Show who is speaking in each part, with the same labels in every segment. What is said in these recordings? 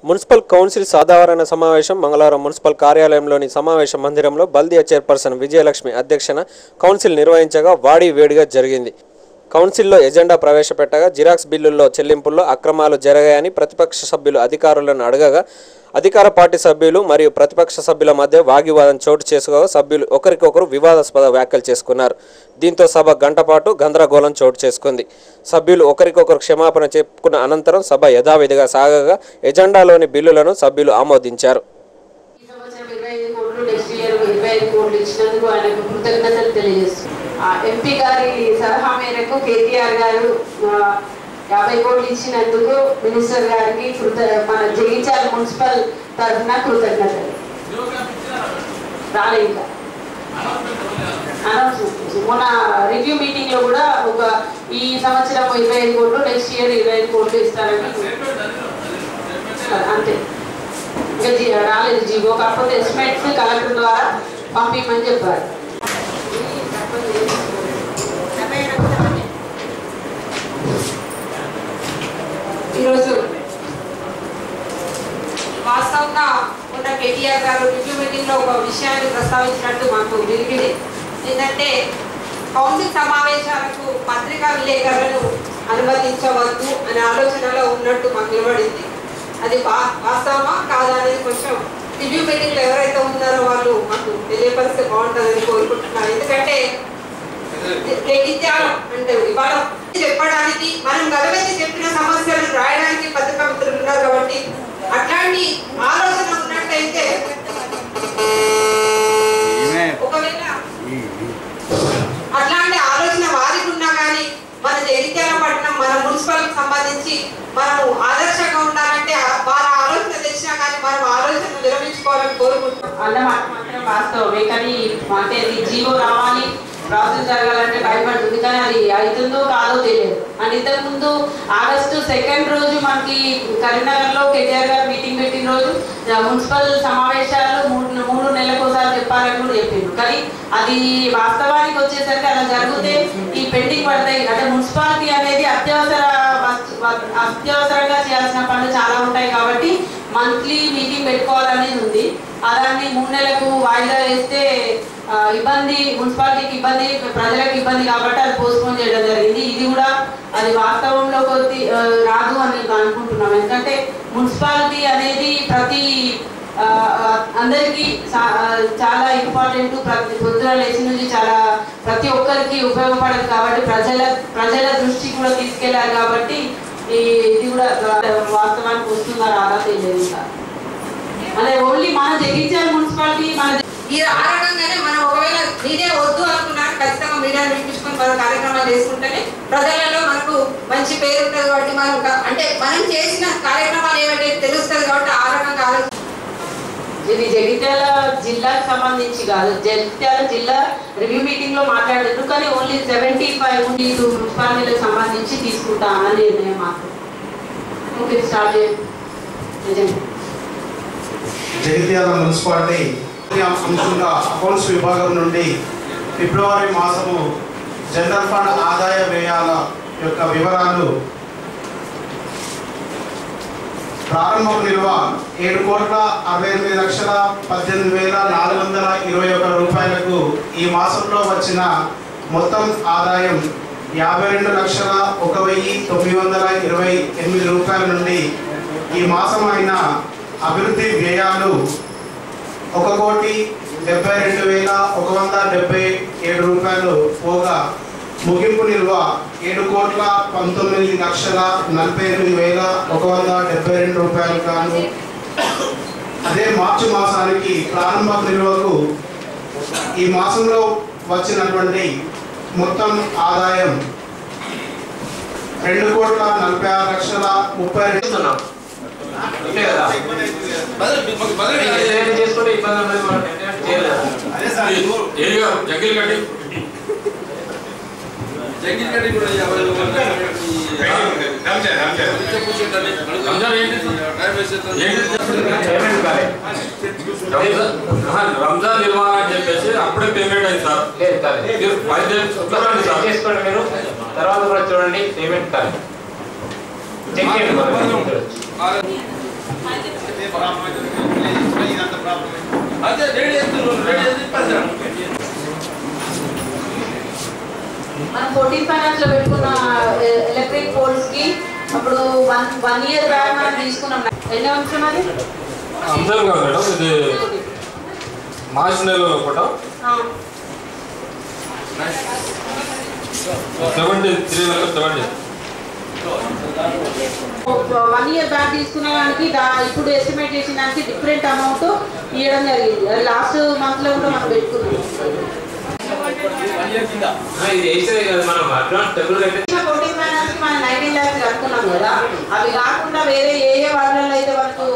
Speaker 1: Municipal council సాధారణ సమావేశం మంగళవారం మున్సిపల్ కార్యాలయంలోని సమావేశ మందిరంలో బల్దియా చైర్పర్సన్ విజయలక్ష్మి అధ్యక్షన కౌన్సిల్ నిర్వహించగా వాడి వేడిగా జరిగింది. కౌన్సిల్లో ఎజెండా ప్రవేశపెట్టగా జిరాక్స్ బిల్లుల్లో చెల్లింపుల్లో అక్రమాలు జరిగాయని ప్రతిపక్ష సభ్యులు అధికారులను అడగగా అధికార పార్టీ సభ్యులు మరియు ప్రతిపక్ష సభ్యుల మధ్య వాగ్వివాదం చోటు చేసుకోగా సభ్యులు ఒకరికొకరు వివాదాస్పద వ్యాఖ్యలు చేసుకున్నారు. దీంతో సభ గంటపాటు గందరగోళం చోటు చేసుకుంది. సభ్యులు ఒకరికొకరు క్షమాపణ చెప్పుకున్న అనంతరం సభ యథావిధిగా సాగగా ఎజెండాలోని బిల్లులను సభ్యులు ఆమోదించారు.
Speaker 2: ఎంపీ గారి సలహా మేరకు కేటీఆర్ గారు 50 కోట్లు ఇచ్చినందుకు మినిస్టర్ గారికి మన జగిత్యాల మున్సిపల్ తరఫున కృతజ్ఞతలు. రాలే ఇంకా మొన్న రివ్యూ మీటింగ్ లో కూడా ఈ సంవత్సరం 25 కోట్లు, నెక్స్ట్ ఇయర్ 25 కోట్లు ఇస్తారని అంతే. ఇంకా రాలేదు జీవో, కాకపోతే ఎస్టిమేట్స్ కలెక్టర్ ద్వారా పంపించమని చెప్పారు. ఈరోజు వాస్తవంగా ఉన్న కేటీఆర్ గారు రివ్యూ మీటింగ్ లో ఒక విషయాన్ని ప్రస్తావించినట్టు మాకు విరిగింది. ఏంటంటే కౌన్సిల్ సమావేశాలకు పత్రికా విలేకరులను అనుమతించవద్దు అనే ఆలోచనలో ఉన్నట్టు మాకు నిలబడింది. అది వాస్తవమా కాదా అనేది కొంచెం రివ్యూ మీటింగ్ లో ఎవరైతే ఉన్నారో వాళ్ళు మాకు తెలియపరిస్తే బాగుంటుందని కోరుకుంటున్నారు. ఎందుకంటే అంటే ఇవాళ చెప్పడానికి మనం గతంలో చెప్పిన సమస్యలను రాయడానికి పత్రికా మిత్రులు ఉన్నారు కాబట్టి అట్లాంటి ఆలోచన ఉన్నట్టయితే ఒకవేళ అట్లాంటి ఆలోచన వారికి ఉన్నా కానీ మన జగిత్యాల పట్టణం మన మున్సిపల్ సంబంధించి మనం ఆదర్శంగా ఉండాలంటే వాళ్ళ ఆలోచన తెచ్చినా కానీ మనం ఆలోచన విరమించుకోవాలని కోరుకుంటున్నాం. అన్నమాట మాత్రం వాస్తవమే, కానీ అంటే జీవో రావాలి, ప్రాసెస్ జరగాలంటే భయపడుతుంది. కానీ అది అవుతుందో కాదో తెలియదు. అండ్ ఇంతకుముందు ఆగస్టు 2 రోజు మనకి కరీంనగర్లో కేటీఆర్ గారు మీటింగ్ పెట్టిన రోజు మున్సిపల్ సమావేశాలు 3 నెలలకు ఒకసారి చెప్పాలని కూడా చెప్పిండు. కానీ అది వాస్తవానికి వచ్చేసరికి అలా జరిగితే ఈ పెండింగ్ పడతాయి. అంటే మున్సిపాలిటీ అనేది అత్యవసరంగా చేయాల్సిన పనులు చాలా ఉంటాయి కాబట్టి మంత్లీ మీటింగ్ పెట్టుకోవాలనేది ఉంది. దాన్ని 3 నెలలకు వాయిదా వేస్తే ఇబ్బంది, మున్సిపాలిటీకి ఇబ్బంది, ప్రజలకు ఇబ్బంది కాబట్టి అది పోస్ట్పోన్ చేయడం జరిగింది. ఇది కూడా అది వాస్తవంలో రాదు అని అనుకుంటున్నాం. ఎందుకంటే మున్సిపాలిటీ అనేది అందరికీ చాలా ఇంపార్టెంట్. పొద్దున లేచి నుంచి ప్రతి ఒక్కరికి ఉపయోగపడదు కాబట్టి ప్రజల దృష్టికి కూడా తీసుకెళ్లారు కాబట్టి ఇది కూడా వాస్తవానికి వస్తుందా రాదా తెలియదు. ఇంకా అదే ఓన్లీ మన జగిత్యాల మున్సిపాలిటీ ఆ రకంగానే మనం ఒకవేళ మీరే వద్దు అనుకున్నాను ఖచ్చితంగా మీడియాను వినిపించుకొని మన కార్యక్రమాలు చేసుకుంటేనే ప్రజలలో మనకు మంచి పేరు ఉంటుంది కాబట్టి మనం అంటే మనం చేసిన కార్యక్రమాలు ఏమంటే తెలుస్తుంది కాబట్టి ఆ రకంగా ఇది జగిత్యాల జిల్లాకు సంబంధించి కాదు, జగిత్యాల జిల్లా రివ్యూ మీటింగ్ లో మాట్లాడారు. కానీ ఓన్లీ 75 మున్సిపాలిటీలకు సంబంధించి తీసుకుంటా అన్న నిర్ణయం మాత్రం. ఓకే, స్టార్ట్ చేయండి.
Speaker 3: జగిత్యాల మున్సిపాలిటీ అంశంగా అకౌంట్స్ విభాగం నుండి ఫిబ్రవరి మాసము జనరల్ ఫండ్ ఆదాయ వ్యయాల యొక్క వివరాలు. ప్రారంభ నిల్వ 7,68,18,421 రూపాయలకు ఈ మాసంలో వచ్చిన మొత్తం ఆదాయం 52,01,928 రూపాయల నుండి ఈ మాసం అయిన అభివృద్ధి వ్యయాలు 1,72,177 రూపాయలు పోగా ముగింపు నిల్వ 7,19,48,172 రూపాయలు గాను. అదే మార్చి మాసానికి ప్రారంభ నిల్వకు ఈ మాసంలో వచ్చినటువంటి మొత్తం ఆదాయం 2,46,32,000.
Speaker 4: రంజాన్ నిర్మాణ అని చెప్పేసి అప్పుడే పేమెంట్ అయింది సార్. చేసుకోండి మీరు, తర్వాత కూడా చూడండి పేమెంట్ కాదు.
Speaker 2: మనం 14 ఫైనాన్స్ లో పెట్టుకున్న ఎలక్ట్రిక్ పోల్స్ కి అప్పుడు 1 ఇయర్ బ్యాక్ మనం తీసుకున్నాం. ఎన్ని అంశం అది
Speaker 4: అంశం కాదు మేడం, ఇది మార్చి నెలలో కూడా 73,70.
Speaker 2: 1 ఇయర్ బ్యాక్ తీసుకున్న దానికి ఇప్పుడు ఎస్టిమేట్ చేసిన దానికి డిఫరెంట్ అమౌంట్ ఇవ్వడం జరిగింది. లాస్ట్ మంత్ లో కూడా మనం పెట్టుకున్నాం. 14 ఫైనాన్స్ మనం 19 lakhs కట్టుకున్నాం కదా, అవి కాకుండా వేరే ఏ వార్డులలో అయితే మనకు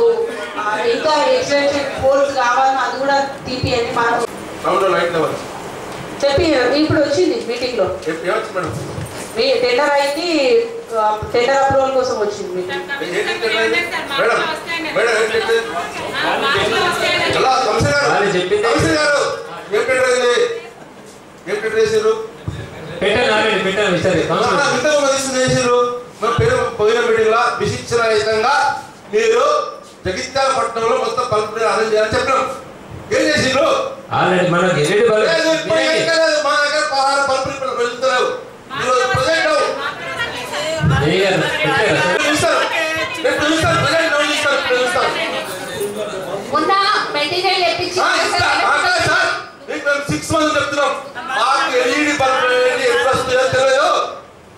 Speaker 2: ఇంకా ఎక్స్టెన్షన్ పోల్స్ కావాలో అది కూడా తీపియండి. మనం చెప్పి ఇప్పుడు వచ్చింది మీటింగ్ లో మీ టెండర్ అయింది, టెండర్ అప్రూవల్ కోసం వచ్చింది.
Speaker 5: పోయిన మీటింగ్ లో విశిక్షణయుతంగా మీరు జగిత్యాల పట్టణంలో మొత్తం బల్బ్ అరేంజ్ చేయాలని చెప్పడం. ఏం చేసిండ్రు?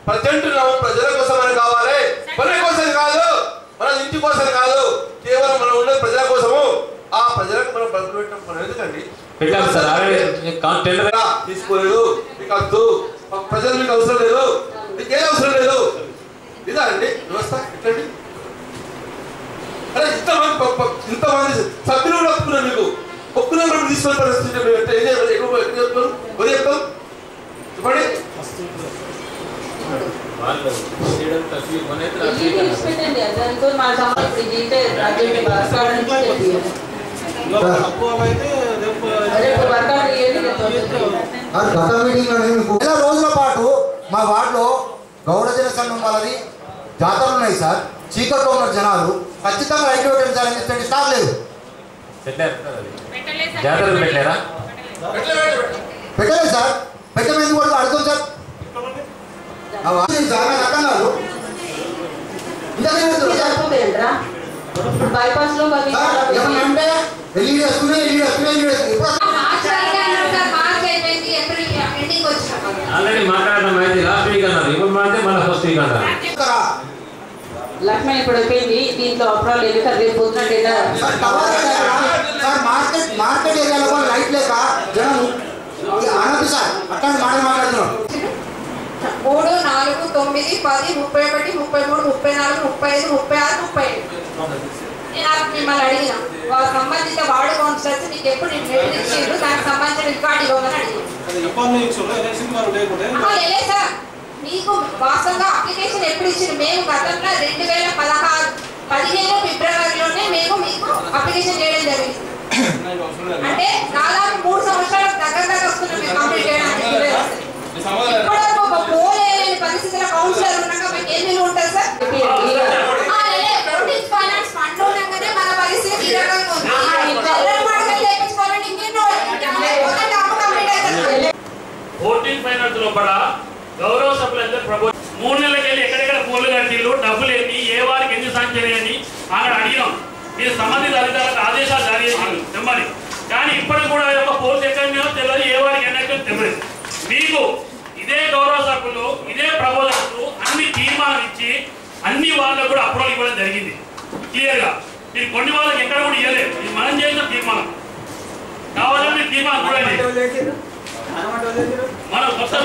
Speaker 5: ప్రజెంట్ ప్రజల కోసం అని కావాలి, పని కోసం కాదు, మన ఇంటి కోసం కాదు, కేవలం మనం ఉండేది ప్రజల కోసము. ఆ ప్రజలకు మనం బల్బులు పెట్టడం ఎందుకండి? తీసుకోలేదు, మీకు వద్దు, ప్రజలు మీకు అవసరం లేదు, మీకు ఏం అవసరం లేదు. ఇదా అండి వ్యవస్థ? ఎట్లండి? అరే ఇంతమంది సభ్యులు కూడా ఒప్పుకున్నారు, మీకు ఒప్పుకున్న తీసుకునే పరిస్థితి చెప్తారు. వరి చెప్తాం చెప్పండి.
Speaker 6: నెల రోజుల పాటు మా వార్డులో గౌడ జన సంఘం వాళ్ళది జాతరలు ఉన్నాయి సార్. చీకట్లో ఉన్న జనాలు ఖచ్చితంగా లైట్ పెట్టాలని చెప్పండి. స్టాక్ లేదు, పెట్టలేదు సార్. పెట్టమేంది కూడా అడుగుతాం సార్. అక్కన్నారు
Speaker 2: బైపాస్ లో
Speaker 6: ఏమన్నా ఎల్ఈడి వస్తున్నాయి, ఎల్ఈడి వస్తున్నాయి.
Speaker 2: లక్ష్మీ ఇప్పుడు అయిపోయింది. దీంట్లో అప్రాలు ఎన్నిక రేపు పొద్దున
Speaker 6: మార్కెట్ ఏరియాలో కూడా లైట్ లేక జనం అనదు సార్. అట్లాంటి మాటలు మాట్లాడుతున్నాం.
Speaker 7: 3, 4, 9, 10, 31, 33, 34, 35, 36, 37. నేను మిమ్మల్ని అడిగిన సంబంధిత వార్డు కౌన్సిలర్స్ మీకు ఎప్పుడు లెటర్ ఇచ్చిండ్రు, దానికి సంబంధించిన రికార్డు ఇవ్వమని అడిగింది. సార్ మీకు వాస్తవంగా అప్లికేషన్ ఎప్పుడు ఇచ్చిండ్రు? మేము గతంలో 2015 ఫిబ్రవరిలోనే మేము మీకు అప్లికేషన్ చేయడం జరిగింది. అంటే దాదాపు 3 సంవత్సరాల దగ్గర వస్తున్నాం మేము కంప్లీట్ చేయడానికి. ఇప్పుడు ఒక పోలేని పరిస్థితుల్లో కౌన్సిలర్ ఉన్నాక మీకు ఏం విలువ ఉంటుంది సార్? ఫైనాన్స్ ఫండ్ ఉండగానే మన పరిస్థితి ఈ రకంగా ఉంది.
Speaker 8: గౌరవ సభ్యులందరూ ప్రభుత్వం 3 నెలలకి వెళ్ళి ఎక్కడెక్కడ పోలు కట్టిళ్ళు, డబ్బులు ఏంటి, ఏ వారికి ఎందుకు సాంక్షన్ అని అక్కడ అడిగినాం. మీరు సంబంధిత అధికారులకు ఆదేశాలు జారీ చేసింది తెమ్మని. కానీ ఇప్పటికి కూడా ఒక పోల్స్ ఎక్కడో తెలియదు, ఏ వారికి ఎన్నో తెలియదు. మీకు ఇదే గౌరవ సభ్యులు ఇదే ప్రపోజల్స్ అన్ని తీర్మానం ఇచ్చి అన్ని వాళ్ళకు కూడా అప్రూవల్ ఇవ్వడం జరిగింది క్లియర్గా. మీరు కొన్ని వాళ్ళకి ఎక్కడ కూడా ఇవ్వలేదు. ఇది మనం చేసిన తీర్మానం. కావాలని మీరు తీర్మానం చూడండి. మనం మొత్తం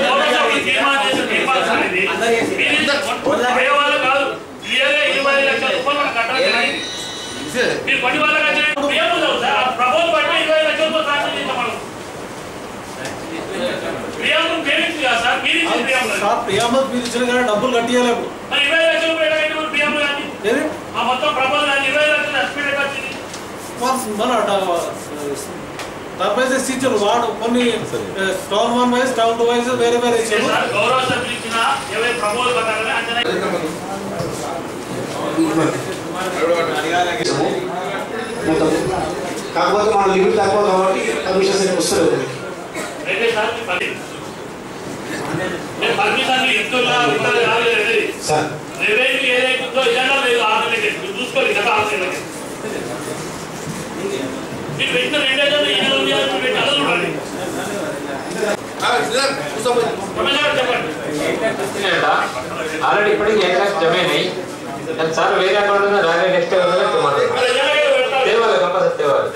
Speaker 8: తీర్మానం చేసిన తీర్మానం అనేది వాళ్ళు కాదు. క్లియర్గా 25 లక్షల రూపాయలు మనం కట్టడం జరిగింది. మీరు కొన్ని వాళ్ళకి వచ్చిన ప్రపోజల్ పట్ల 25 లక్షల రూపాయలు సాంక్షన్ చేస్తాం మనం. డబ్బులు కట్టియలేము. ఇచ్చారు వాడు కొన్ని టౌన్ 1 వైజ్ టౌన్ 2 వైజ్ వేరే వేరే ఇచ్చారు. గౌరవ సభ్యులు ఇచ్చిన 20 ప్రపోజల్
Speaker 3: కాకపోతే మన లిమిట్ తక్కువ కాబట్టి పర్మిషన్స్ అయితే వస్తలేదు. సార్
Speaker 8: రెవెన్యూ ఏదైతుందో ఇదంతా లేదు 6 నెలలకి మీరు చూసుకోవాలి కదా 6 నెలలకి మీరు పెట్టిన 2 నెలలు ఈ నెల ఉంది అని పెట్టి అలా చూడండి
Speaker 9: ఆల్రెడీ ఇప్పటికి ఏకాశ జమైనాయి సార్ వేరే అకౌంట్ రాలే నెక్స్ట్ తేవాలి కంపల్సరీ తేవాలి.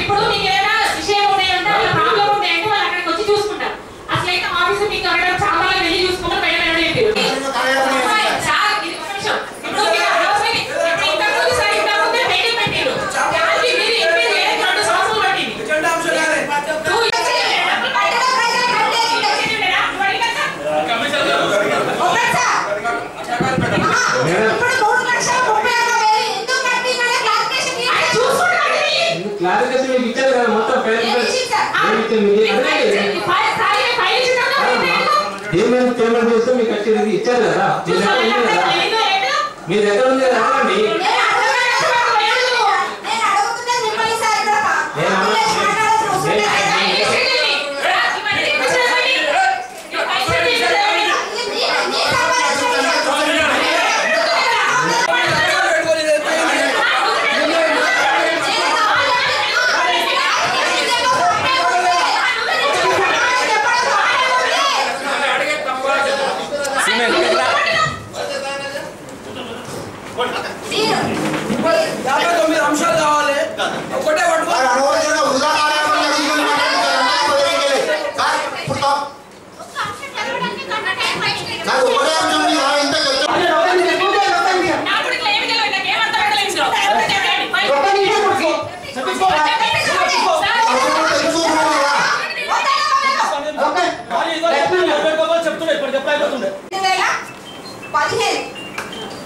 Speaker 7: ఇప్పుడు మీకు ఏదైనా విషయం ఉన్నాయంటే వాళ్ళ ప్రాబ్లం ఉంటాయంటే వాళ్ళు అక్కడికి వచ్చి చూసుకుంటారు. అసలైతే ఆఫీసు మీకు అక్కడ చాలా వెళ్ళి చూసుకుంటారు బయట
Speaker 9: క్లారిఫికేషన్ మీకు ఇచ్చారు కదా మొత్తం పేమెంట్ చేస్తే మీకు వచ్చేది ఇచ్చారు కదా మీ దగ్గర ఉంది కదా అండి.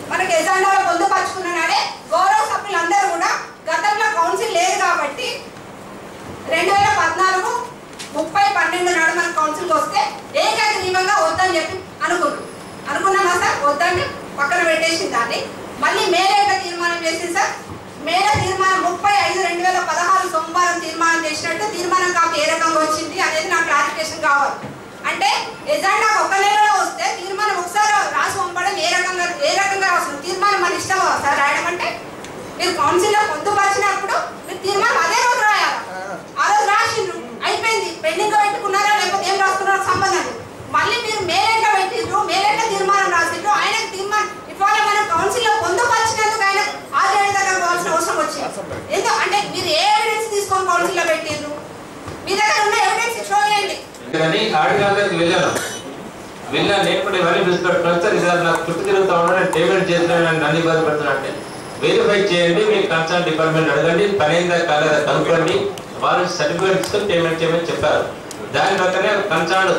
Speaker 7: మనకి ఎజెండాలో పొందుపరుచుకున్న నాడే గౌరవ సభ్యులందరూ కూడా గతంలో కౌన్సిల్ లేదు కాబట్టి 2014 30/12 నాడు మన కౌన్సిల్కి వస్తే ఏకగ్రీవంగా వద్దని చెప్పి అనుకున్నామా సార్? వద్దని పక్కన పెట్టేసింది దాన్ని. మళ్ళీ మేరేట తీర్మానం చేసింది సార్. మేర తీర్మానం 30/5/2016 సోమవారం తీర్మానం చేసినట్టు తీర్మానం కాపీ ఏ రకంగా వచ్చింది అనేది నాకు క్లారిఫికేషన్ కావాలి. అంటే ఎజెండా ఒక నెలలో వస్తే తీర్మానం ఒకసారి రాసి పంపడం ఏ రకంగా రాస్తుంది? తీర్మానం మన ఇష్టం సార్ రాయడం అంటే మీరు కౌన్సిల్లో పొందుపరిచినప్పుడు మీరు తీర్మానం అదే రోజు రాయాలి. ఆ రోజు రాసిండ్రు అయిపోయింది. పెండింగ్ పెట్టుకున్నారా లేకపోతే ఏం రాసుకున్నారో సంబంధం లేదు. మళ్ళీ మీరు మేలేట పెట్టిండ్రు, మేలేట తీర్మానం రాసిండ్రు. ఆయనకు తీర్మానం ఇవాళ మనం కౌన్సిల్లో పొందుపరిచినందుకు ఆయన ఆర్డర్ దగ్గర పోవాల్సిన అవసరం వచ్చింది. ఎందుకు అంటే మీరు ఏ ఎవిడెన్స్ తీసుకొని కౌన్సిల్లో పెట్టిండ్రు? మీ దగ్గర ఉన్న ఎవిడెన్స్ షో చేయండి.
Speaker 9: వెళ్ళాను నేను కూడా ఇవన్నీ చూసుకుంటున్నాను సార్. ఇది నాకు చుట్టూ తిరుగుతా ఉన్నా నేను పేమెంట్ చేస్తున్నాను నన్ను ఇబ్బంది పడుతున్నా అంటే వెరిఫై చేయండి. మీ కన్సర్న్ డిపార్ట్మెంట్ అడగండి, పని అయిందా కాలేదా కనుక్కోండి. వాళ్ళు సర్టిఫికేట్ ఇసుకొని పేమెంట్ చేయమని చెప్పారు. దాని ప్రకారం కన్సర్న్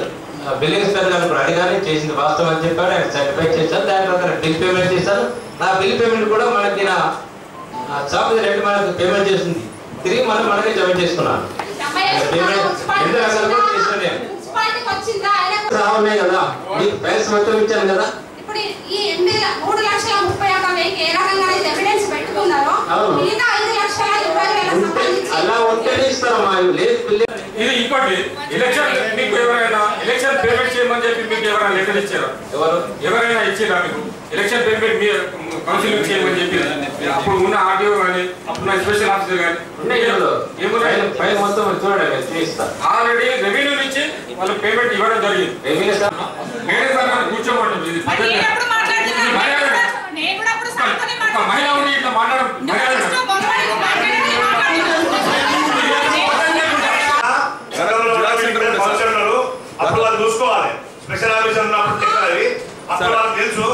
Speaker 9: బిల్లింగ్ స్పెల్ గారు ఇప్పుడు అడిగానే చేసింది వాస్తవం అని చెప్పారు. ఆయన సర్టిఫై చేశారు. దాని ప్రకారం బిల్ పేమెంట్ చేశారు. నా బిల్ పేమెంట్ కూడా మనకి నా షాప్ రేట్ మనకు పేమెంట్ చేస్తుంది. తిరిగి మనకే జమ చేసుకున్నాను. ఉన్నాయి కదా మీకు ప్రైస్ మొత్తం ఇచ్చాను కదా.
Speaker 7: ఇప్పుడు ఈ 3,30,31,000 ఏ రకంగా ఎవిడెన్స్ పెట్టుకున్నారో మిగతా 5,20,000
Speaker 9: అలా ఉంటేనే ఇస్తారమ్మా.
Speaker 4: ఇది ఇంకోటి ఎలక్షన్ మీకు ఎవరైనా ఎలక్షన్ పేమెంట్ చేయమని చెప్పి మీకు ఎవరైనా లెటర్ ఇచ్చారా? ఎవరైనా ఇచ్చారా మీకు ఎలక్షన్ పేమెంట్ మీ కౌన్సిల్ చేయమని చెప్పి? అప్పుడు ఉన్న ఆర్డీఓ కానీ అప్పుడు స్పెషల్ ఆఫీసర్ కానీ
Speaker 9: ఫైల్ మొత్తం చూడండి
Speaker 4: ఆల్రెడీ రెవెన్యూ నుంచి వాళ్ళు పేమెంట్ ఇవ్వడం జరిగింది. కూర్చోమంటుంది. మహిళ ఉండి ఇట్లా మాట్లాడడం
Speaker 10: అప్పుడు వాళ్ళు చూసుకోవాలి. స్పెషల్ ఆఫీసర్ ఉన్నప్పుడు అప్పుడు వాళ్ళకి తెలుసు.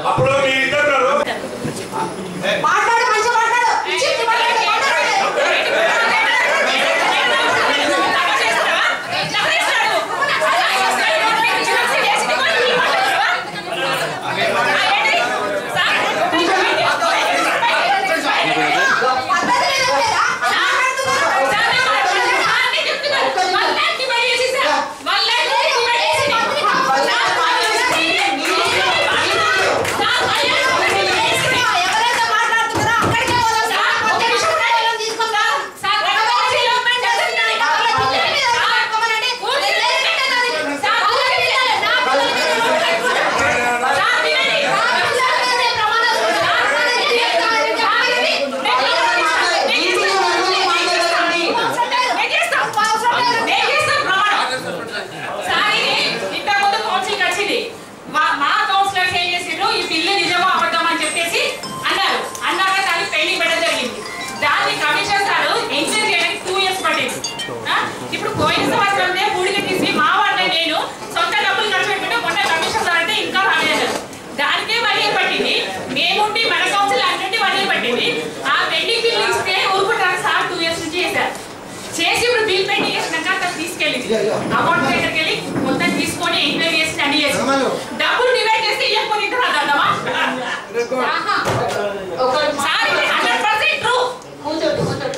Speaker 10: అప్పుడు మీ ఇద్దరు
Speaker 11: ఇప్పుడు పోయిన సంవత్సరంలో మూడికి తీసి మా వాడిని నేను సొంత డబ్బులు ఖర్చు పెట్టుకుంటే మొన్న కమిషన్ అంటే ఇంకా రాలేదు. దానికే 1 year పట్టింది. మేముండి మన కౌన్సిల్ అన్నింటి 1 year పట్టింది. ఆ పెండింగ్ బిల్ ఇస్తే ఊరుకుంటారు సార్ 2 years నుంచి చేశారు. చేసి ఇప్పుడు బిల్ పెండింగ్ చేసినాక అక్కడ తీసుకెళ్ళి అకౌంట్ దగ్గరికి వెళ్ళి మొత్తం తీసుకొని ఎంక్వైరీ చేసి అన్ని చేసి డబ్బులు డివైడ్ చేస్తే ఇవ్వకపోతే ఇంకా రాదమ్మా. ఒకసారి 100% ట్రూ. కూర్చోండి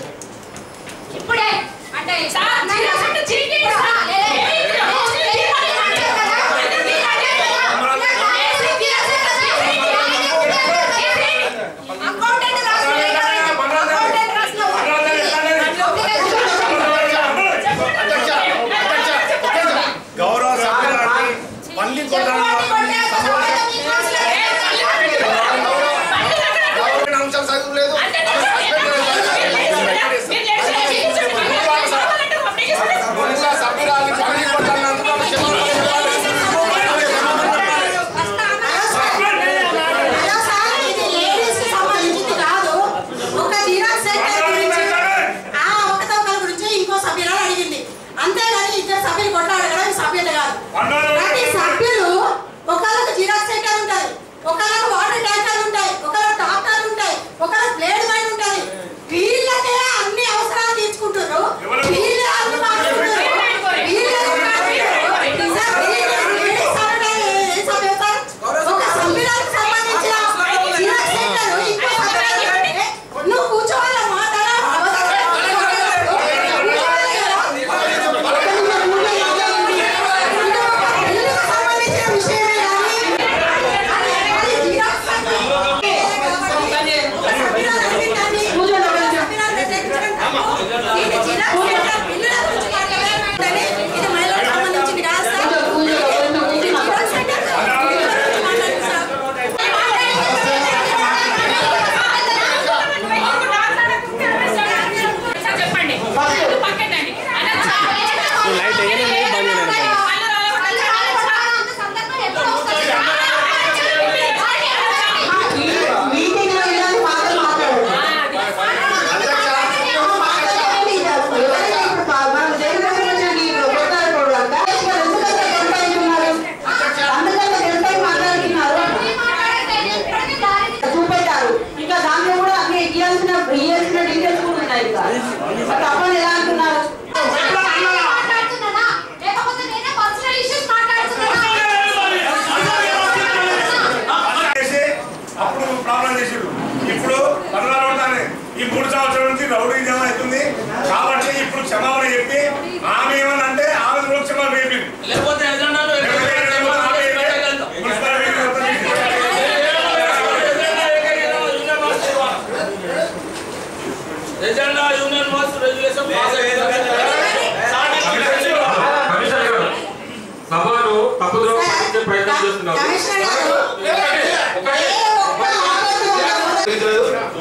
Speaker 11: ఇప్పుడే అంటే సార్ అంటే చిరిగి
Speaker 10: గౌరవ సభ్యులని మళ్ళీ అంశం చదువులేదు
Speaker 12: అంతేగాని ఇద్దరు సభ్యులు కొట్లాడగడం సభ్యులు కాదు. ప్రతి సభ్యులు ఒకళ్ళకి జిరాక్స్ సెంటర్ ఉంటుంది, ఒకళ్ళకి వాటర్ ట్యాంకర్ ఉంటాయి, ఒకళ్ళకి డాక్టర్ ఉంటాయి, ఒకళ్ళకి బ్లేడ్ మైన్ ఉంటుంది. వీళ్ళకే అన్ని అవసరాలు తీర్చుకుంటారు. వీళ్ళే అన్ని మాట్లాడుకుంటారు. ఒక సభ్యులకు సంబంధించిన జిరాక్స్ సెంటర్ ఇంకో సభ్యులు నువ్వు కూర్చోవాల మాట్లాడ
Speaker 10: ఈ 3 సంవత్సరాల నుంచి రౌడీజం అవుతుంది కాబట్టి ఇప్పుడు క్షమాపణ చెప్పి ఆమె ఏమనంటే ఆమె కూడా క్షమాపణ చెప్పింది. లేకపోతే
Speaker 4: సభను తప్పుదో ప్రయత్నం చేస్తున్నారు.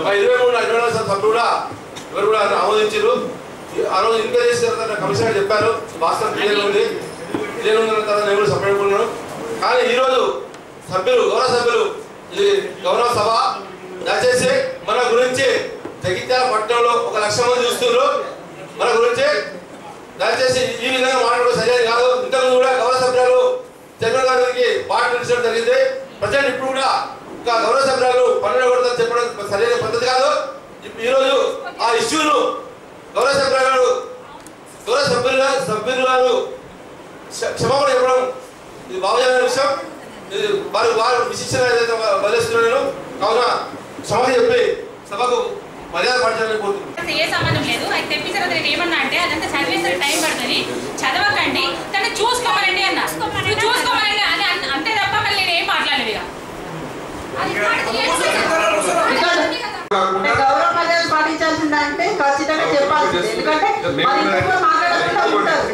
Speaker 5: 23 సభ్యులు కూడా ఎవరు కూడా ఆమోదించారు. ఆ రోజు ఇన్క్వైరీ చేసిన తర్వాత కమిషనర్ చెప్పారు వాస్తవం క్లియర్ ఉంది, క్లియర్ ఉన్న తర్వాత నేను కూడా సపరేట్ ఉన్నాను. కానీ ఈరోజు సభ్యులు గౌరవ సభ్యులు ఇది గౌరవ సభ దయచేసి మన గురించి జగిత్యాల పట్టణంలో 1 లక్ష మంది చూస్తున్నారు. దయచేసి ఈ విధంగా మాట్లాడడం సరైనది కాదు. ఇంతకు కూడా గౌరవ సభ్యులు చంద్రబాబు గారికి మాట తెలిసడం జరిగింది. ప్రజెంట్ ఇప్పుడు కూడా ఇంకా గౌరవ సభ్యులు పనులు కొడతారని చెప్పడం సరైన పద్ధతి కాదు. ఈరోజు ఆ ఇష్యూను గౌరవ సభ్యులు క్షమాపణ చెప్పడం ఇది బాగుజన విషయం. వారు విశిష్టత వదిలేస్తున్నాను. కావున క్షమాపణ చెప్పి సభకు మర్యాద పరచాలని కోరుతున్నాను.
Speaker 11: ఏ సంబంధం లేదు. అది తెప్పించిన నేను ఏమన్నా అంటే అదంతా చదివేసరి టైం పడుతుంది, చదవకండి, తను చూసుకోమనండి అన్న. చూసుకోమనండి అని అంతే తప్ప మళ్ళీ నేను ఏం మాట్లాడలేదు.
Speaker 2: గౌరవ మర్యాద పాటించాల్సిందంటే ఖచ్చితంగా చెప్పాల్సింది. ఎందుకంటే మరి ఇంట్లో మాట్లాడకుండా ఉంటారు.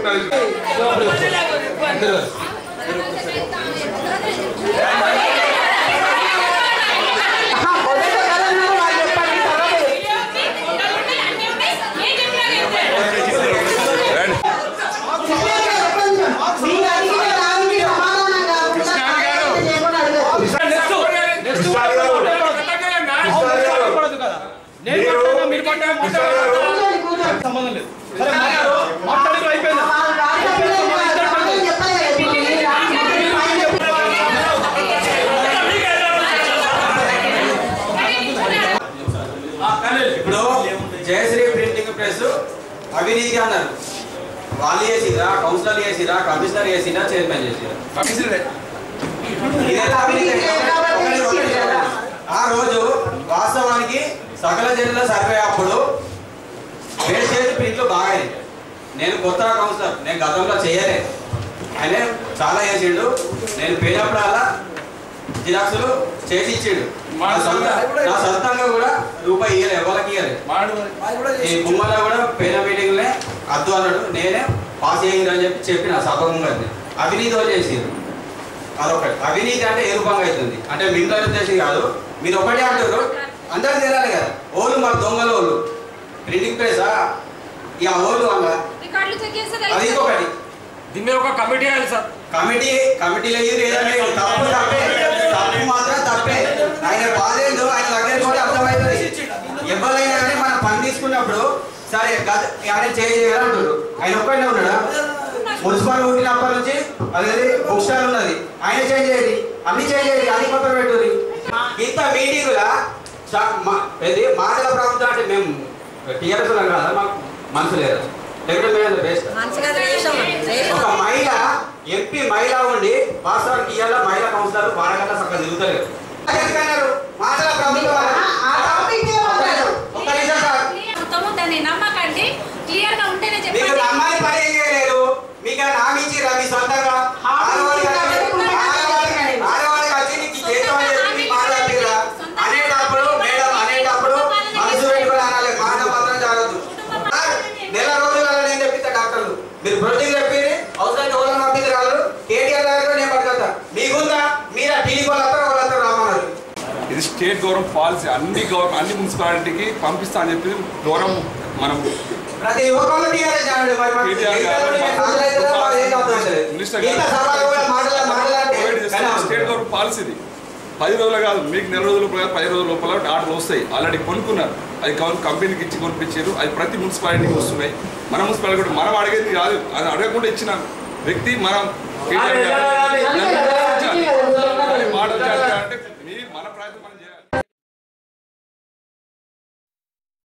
Speaker 10: సంబంధం లేదు. మాట్లాడి అయిపోయింది.
Speaker 13: ఇప్పుడు జయశ్రీ ప్రింటింగ్ ప్రెస్ అవినీతి అన్నారు. వాళ్ళు చేసిరా, కౌన్సిలర్ చేసిరా, కమిషనర్ చేసిరా, చైర్మన్ చేసిరా? ఇదేలా అవినీతి? ఆ రోజు వాస్తవానికి సకల జనుల సర్వే అప్పుడు వేడి చేతి ప్రింట్లు బాగాయి. నేను కొత్త కౌన్సిలర్, నేను గతంలో చేయలే. ఆయన చాలా చేసిండు. నేను పోయినప్పుడల్లా జిరాక్సులు చేసి ఇచ్చిండు. నా సొంతంగా కూడా రూపాయి ఇయ్యలే, ఎవరికి ఇయ్యలే. ఈ గుమ్మలో కూడా పేద మీటింగ్లే అద్దు అన్నాడు. నేనే పాస్ చేయండి అని చెప్పి నా సభ ముంగది అవినీతి చేసిండు. అదొకటి. అవినీతి అంటే ఏ రూపంగా అవుతుంది అంటే మిమ్మల్ని ఉద్దేశం కాదు, మీరు ఒకటే అంటారు, అందరికి తెలియాలి కదా. ఓళ్ళు మరి దొంగలు ఓళ్ళు ప్రింటింగ్ ప్రెసా ఇక ఓళ్ళు అలా అది ఇంకొకటి.
Speaker 4: దీని మీద ఒక కమిటీ అయ్యాలి సార్.
Speaker 13: కమిటీలో తప్పు మాత్రం తప్పే. ఆయన బాధ ఏందో ఆయన దగ్గర కూడా అర్థమవుతుంది. ఎవరైనా కానీ మనం పని తీసుకున్నప్పుడు సరే ఆయన చేయాలంటారు. ఆయన ఒక్కడే ఉన్నాడా? మున్సిపల్ ఊరినప్పటి నుంచి అదే బుక్ స్టాల్ ఉన్నది, ఆయన చేంజ్ చేయండి, అన్ని చేంజ్ చేయండి, అన్ని కొత్త పెట్టుది. ఇంత మీటింగులా మాటల ప్రభుత్వం అంటే మేము టీఆర్ఎస్ కదా, మాకు మనసు లేదు. ఒక మహిళ ఎంపీ మహిళ ఉండి వాస్తవానికి ఇవాళ మహిళా కౌన్సిలర్ వాడగంట చక్కగా తిరుగుతలేరు. మాటల ప్రభుత్వం
Speaker 11: దాన్ని నమ్మకండి, క్లియర్ గా ఉంటేనే చెప్పండి.
Speaker 13: మీకు నమ్మని పని ఏం చేయలేరు. మీకు హామీ ఇచ్చిరా మీ సొంతంగా? ఆడవాళ్ళకి వచ్చి నీకు చేద్దాం అని చెప్పి మాట్లాడిరా అనేటప్పుడు మేడం అనేటప్పుడు మనసు పెట్టుకుని అనాలి. మాట మాత్రం జాగ్రత్త. నెల రోజులలో నేను చెప్పిస్తా డాక్టర్లు, మీరు ప్రొడ్యూస్ చెప్పి అవసరానికి ఎవరైనా పంపించి రాదు. కేటీఆర్ దగ్గర నేను పట్టుకొస్తా. మీకుందా? మీరా టీడీపీ వాళ్ళతో రామన్నారు.
Speaker 14: ఇది స్టేట్ గవర్నమెంట్ పాలసీ. అన్ని మున్సిపాలిటీకి పంపిస్తా అని చెప్పి గౌరవం మనం
Speaker 13: ప్రతి ఒక్కరు
Speaker 14: స్టేట్ గవర్నమెంట్ పాలసీ. ఇది 10 రోజులు కాదు, మీకు నెల రోజుల లోపల 10 రోజుల లోపల ఆర్డర్లు వస్తాయి. ఆల్రెడీ కొనుక్కున్నారు, అది కంపెనీకి ఇచ్చి కొనిపించారు. అది ప్రతి మున్సిపాలిటీకి వస్తున్నాయి. మన మున్సిపాలిటీ కూడా మనం అడిగేది కాదు, అది అడగకుండా ఇచ్చిన వ్యక్తి మనం మాట అంటే మన ప్రయత్నం మనం చేయాలి.